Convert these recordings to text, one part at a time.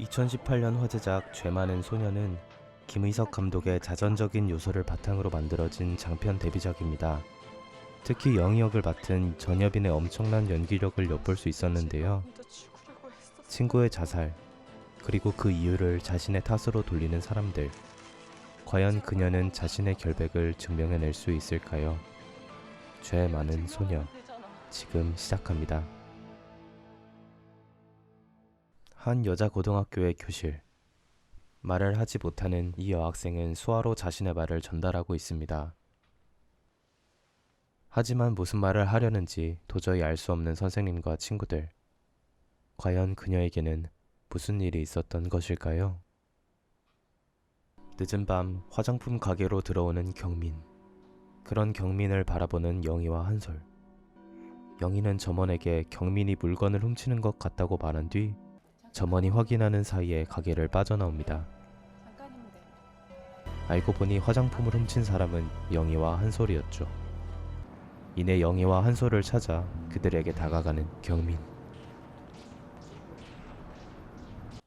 2018년 화제작 죄 많은 소녀는 김의석 감독의 자전적인 요소를 바탕으로 만들어진 장편 데뷔작입니다. 특히 영희 역을 맡은 전여빈의 엄청난 연기력을 엿볼 수 있었는데요. 친구의 자살, 그리고 그 이유를 자신의 탓으로 돌리는 사람들. 과연 그녀는 자신의 결백을 증명해낼 수 있을까요? 죄 많은 소녀, 지금 시작합니다. 한 여자 고등학교의 교실. 말을 하지 못하는 이 여학생은 수화로 자신의 말을 전달하고 있습니다. 하지만 무슨 말을 하려는지 도저히 알 수 없는 선생님과 친구들. 과연 그녀에게는 무슨 일이 있었던 것일까요? 늦은 밤 화장품 가게로 들어오는 경민. 그런 경민을 바라보는 영희와 한솔. 영희는 점원에게 경민이 물건을 훔치는 것 같다고 말한 뒤 점원이 확인하는 사이에 가게를 빠져나옵니다. 알고 보니 화장품을 훔친 사람은 영희와 한솔이었죠. 이내 영희와 한솔을 찾아 그들에게 다가가는 경민.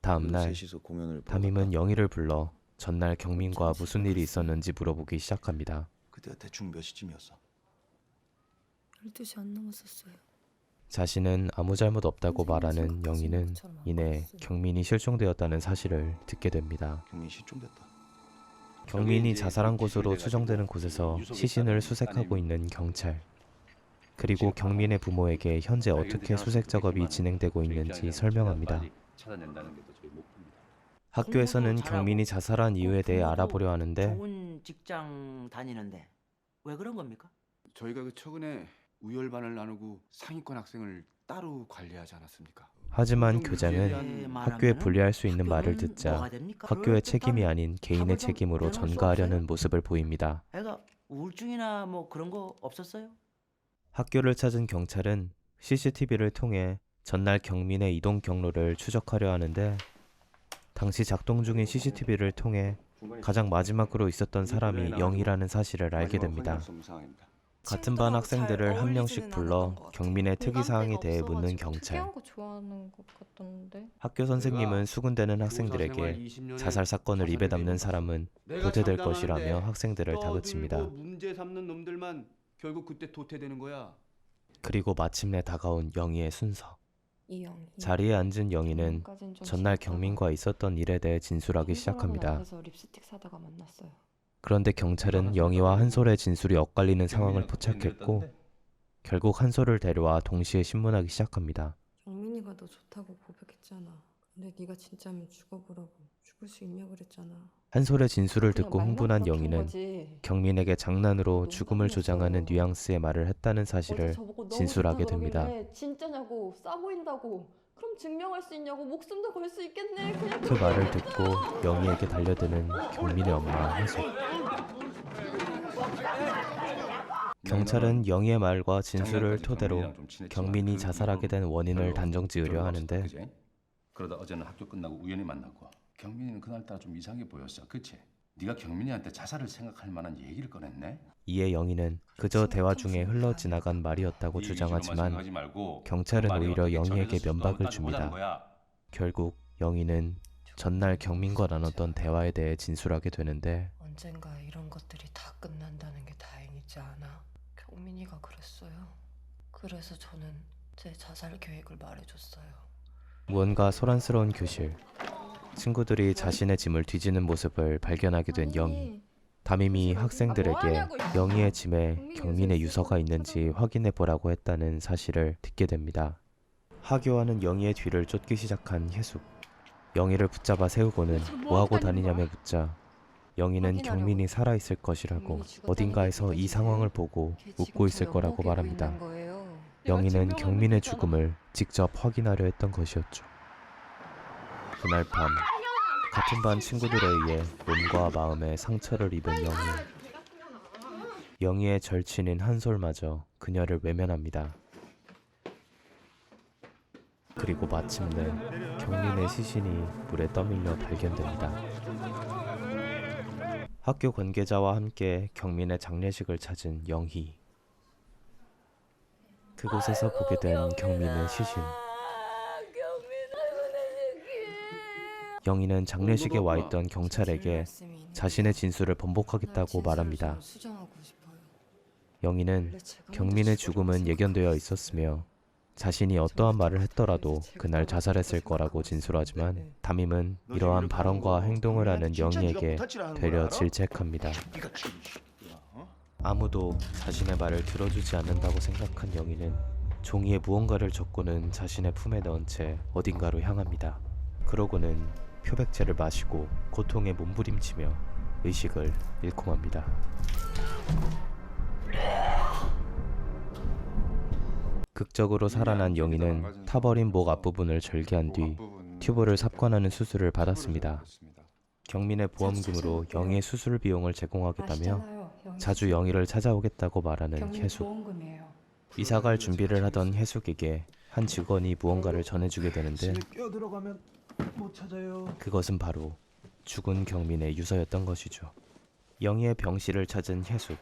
다음날 담임은 영희를 불러 전날 경민과 무슨 일이 있었는지 물어보기 시작합니다. 그때가 대충 몇 시쯤이었어? 12시 안 넘었었어요. 자신은 아무 잘못 없다고 말하는 영희는 이내 경민이 실종되었다는 사실을 듣게 됩니다. 경민 실종됐다. 경민이 자살한 곳으로 추정되는 곳에서 시신을 수색하고 있는 경찰. 그리고 경민의 부모에게 현재 어떻게 수색 작업이 진행되고 있는지 설명합니다. 학교에서는 경민이 자살한 이유에 대해 알아보려 하는데 좋은 직장 다니는데 왜 그런 겁니까? 저희가 최근에 우열반을 나누고 상위권 학생을 따로 관리하지 않았습니까? 하지만 교장은 학교에 분리할 수 있는 말을 듣자 학교의 책임이 아닌 개인의 책임으로 전가하려는 모습을 보입니다. 애가 우울증이나 뭐 그런 거 없었어요? 학교를 찾은 경찰은 CCTV를 통해 전날 경민의 이동 경로를 추적하려 하는데 당시 작동 중인 CCTV를 통해 가장 마지막으로 있었던 사람이 영희라는 사실을 알게 됩니다. 같은 반 학생들을 한 명씩 불러 경민의 특이사항에 대해 묻는 경찰. 학교 선생님은 수군대는 학생들에게 자살 사건을 입에 담는 사람은 도태될 것이라며 학생들을 다그칩니다. 문제 삼는 놈들만 결국 그때 도태되는 거야. 그리고 마침내 다가온 영희의 순서. 이영희. 자리에 앉은 영희는 전날 경민과 있었던 일에 대해 진술하기 시작합니다. 립스틱 사다가 만났어요. 그런데 경찰은 영희와 한솔의 진술이 엇갈리는 상황을 포착했고 결국 한솔을 데려와 동시에 신문하기 시작합니다. 경민이가 너 좋다고 고백했잖아. 근데 네가 진짜면 죽어보라고. 죽을 수 있냐 그랬잖아. 한솔의 진술을 듣고 흥분한 영희는 경민에게 장난으로 죽음을 조장하는 뉘앙스의 말을 했다는 사실을 진술하게 됩니다. 진짜냐고, 싸 보인다고. 그럼 증명할 수 있냐고, 목숨도 걸 수 있겠네. 그냥 그 말을 듣고 영희에게 달려드는 경민의 엄마 한솔. 경찰은 영희의 말과 진술을 토대로 경민이 자살하게 된 원인을 단정지으려 하는데 그러다 어제는 학교 끝나고 우연히 만났고 경민이는 그날따라 좀 이상해 보였어. 그치? 네가 경민이한테 자살을 생각할 만한 얘기를 꺼냈네? 이에 영희는 그저 대화 중에 흘러 지나간 말이었다고 주장하지만 경찰은 오히려 영희에게 면박을 줍니다. 결국 영희는 전날 경민과 나눴던 대화에 대해 진술하게 되는데 언젠가 이런 것들이 다 끝난다는 게 다행이지 않아? 경민이가 그랬어요. 그래서 저는 제 자살 계획을 말해줬어요. 무언가 소란스러운 교실. 친구들이 자신의 짐을 뒤지는 모습을 발견하게 된 영희. 담임이 학생들에게 영희의 짐에 경민의 유서가 있는지 확인해 보라고 했다는 사실을 듣게 됩니다. 하교와는 영희의 뒤를 쫓기 시작한 혜숙. 영희를 붙잡아 세우고는 뭐하고 다니냐며 묻자 영희는 경민이 살아있을 것이라고 어딘가에서 이 상황을 보고 웃고 있을 거라고 말합니다. 영희는 경민의 죽음을 직접 확인하려 했던 것이었죠. 그날 밤 같은 반 친구들에 의해 몸과 마음에 상처를 입은 영희. 영희의 절친인 한솔마저 그녀를 외면합니다. 그리고 마침내 경민의 시신이 물에 떠밀려 발견됩니다. 학교 관계자와 함께 경민의 장례식을 찾은 영희. 그곳에서 보게 된 경민의 시신. 영희는 장례식에 와 있던 경찰에게 자신의 진술을 번복하겠다고 말합니다. 영희는 경민의 죽음은 예견되어 있었으며 자신이 어떠한 말을 했더라도 그날 자살했을 거라고 진술하지만 담임은 이러한 발언과 행동을 하는 영희에게 되려 질책합니다. 아무도 자신의 말을 들어주지 않는다고 생각한 영희는 종이에 무언가를 적고는 자신의 품에 넣은 채 어딘가로 향합니다. 그러고는 표백제를 마시고 고통에 몸부림치며 의식을 잃고 맙니다. 극적으로 살아난 영희는 타버린 목 앞부분을 절개한 뒤 튜브를 삽관하는 수술을 받았습니다. 경민의 보험금으로 영희의 수술 비용을 제공하겠다며 자주 영희를 찾아오겠다고 말하는 혜숙. 이사갈 준비를 하던 혜숙에게 한 직원이 무언가를 전해주게 되는데 뛰어들어가면 못 찾아요. 그것은 바로 죽은 경민의 유서였던 것이죠. 영희의 병실을 찾은 혜숙.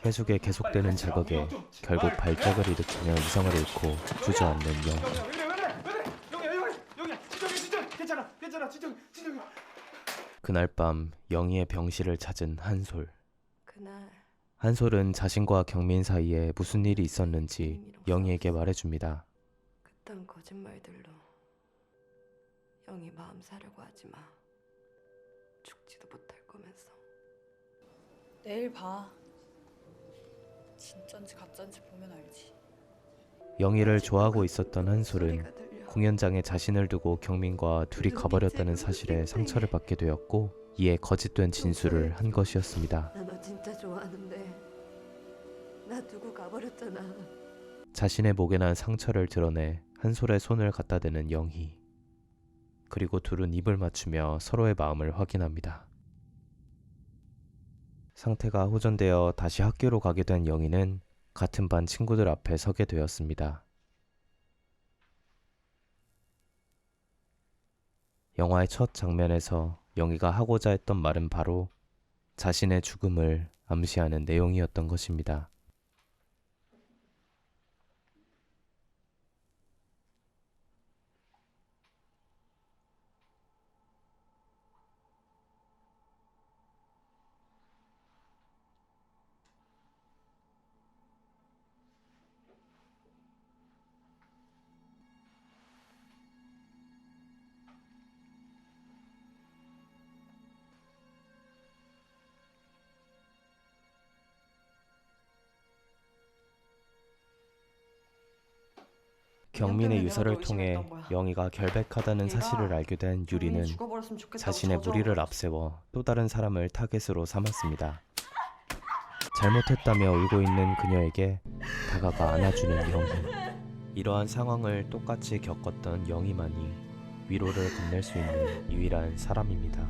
혜숙의 계속되는 자극에 결국 발작을 일으키며 이성을 잃고 주저앉는 영희. 그날 밤 영희의 병실을 찾은 한솔. 그날 한솔은 자신과 경민 사이에 무슨 일이 있었는지 영희에게 말해줍니다. 그딴 거짓말들로 영희 마음 사려고 하지 마. 죽지도 못할 거면서. 내일 봐. 진짠지 가짠지 보면 알지. 영희를 좋아하고 있었던 한솔은 소리가 들려. 공연장에 자신을 두고 경민과 둘이 가버렸다는 사실에 상처를 받게 되었고 이에 거짓된 진술을 한 것이었습니다. 나 너 진짜 좋아하는데 나 두고 가버렸잖아. 자신의 목에 난 상처를 드러내 한솔의 손을 갖다 대는 영희. 그리고 둘은 입을 맞추며 서로의 마음을 확인합니다. 상태가 호전되어 다시 학교로 가게 된 영희는 같은 반 친구들 앞에 서게 되었습니다. 영화의 첫 장면에서 영희가 하고자 했던 말은 바로 자신의 죽음을 암시하는 내용이었던 것입니다. 경민의 유서를 통해 영희가 결백하다는 사실을 알게 된 유리는 자신의 무리를 앞세워 또 다른 사람을 타겟으로 삼았습니다. 잘못했다며 울고 있는 그녀에게 다가가 안아주는 영희. 이러한 상황을 똑같이 겪었던 영희만이 위로를 건넬 수 있는 유일한 사람입니다.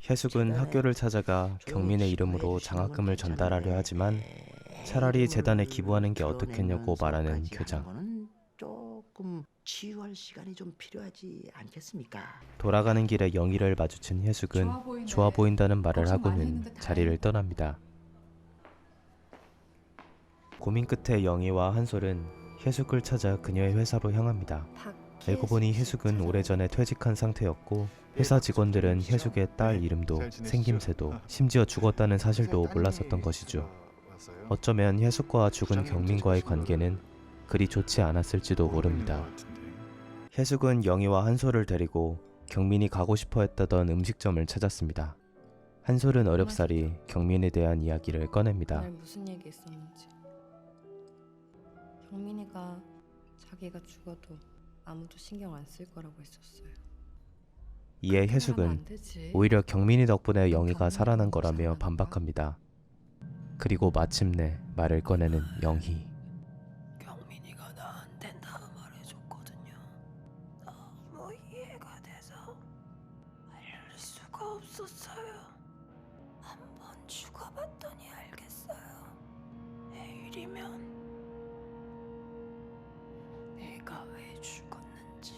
혜숙은 학교를 찾아가 경민의 이름으로 장학금을 전달하려 하지만 차라리 재단에 기부하는 게 어떻겠냐고 말하는 교장. 조금 치유할 시간이 좀 필요하지 않겠습니까? 돌아가는 길에 영희를 마주친 혜숙은 좋아 보인다는 말을 하고는 자리를 떠납니다. 고민 끝에 영희와 한솔은 혜숙을 찾아 그녀의 회사로 향합니다. 알고 보니 혜숙은 오래전에 퇴직한 상태였고 회사 직원들은 혜숙의 딸 이름도 생김새도 심지어 죽었다는 사실도 몰랐었던 것이죠. 어쩌면 혜숙과 죽은 경민과의 관계는 그리 좋지 않았을지도 모릅니다. 혜숙은 영희와 한솔을 데리고 경민이 가고 싶어 했다던 음식점을 찾았습니다. 한솔은 어렵사리 경민에 대한 이야기를 꺼냅니다. 오늘 무슨 얘기 있었는지. 경민이가 자기가 죽어도 아무도 신경 안 쓸 거라고 했었어요. 이에 그렇게 하면 혜숙은 안 되지. 오히려 경민이 덕분에 영희가 경민이가 살아난 너무 거라며 잘났다. 반박합니다. 그리고 마침내 말을 꺼내는 영희. 경민이가 나한테 다 말해줬거든요. 너무 이해가 돼서 알릴 수가 없었어요. 한번 죽어봤더니 알겠어요. 내일이면 내가 왜 죽었는지.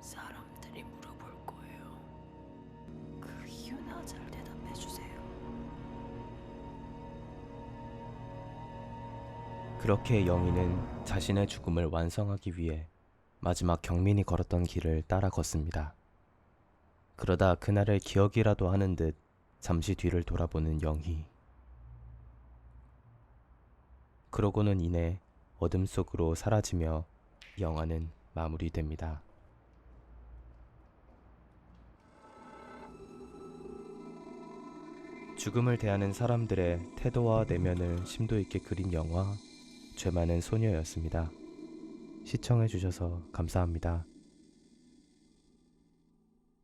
사람들이 물어볼 거예요. 그 이유나 잘 대답해 주세요. 그렇게 영희는 자신의 죽음을 완성하기 위해 마지막 경민이 걸었던 길을 따라 걷습니다. 그러다 그날의 기억이라도 하는 듯 잠시 뒤를 돌아보는 영희. 그러고는 이내 어둠 속으로 사라지며 영화는 마무리됩니다. 죽음을 대하는 사람들의 태도와 내면을 심도 있게 그린 영화 죄 많은 소녀였습니다. 시청해주셔서 감사합니다.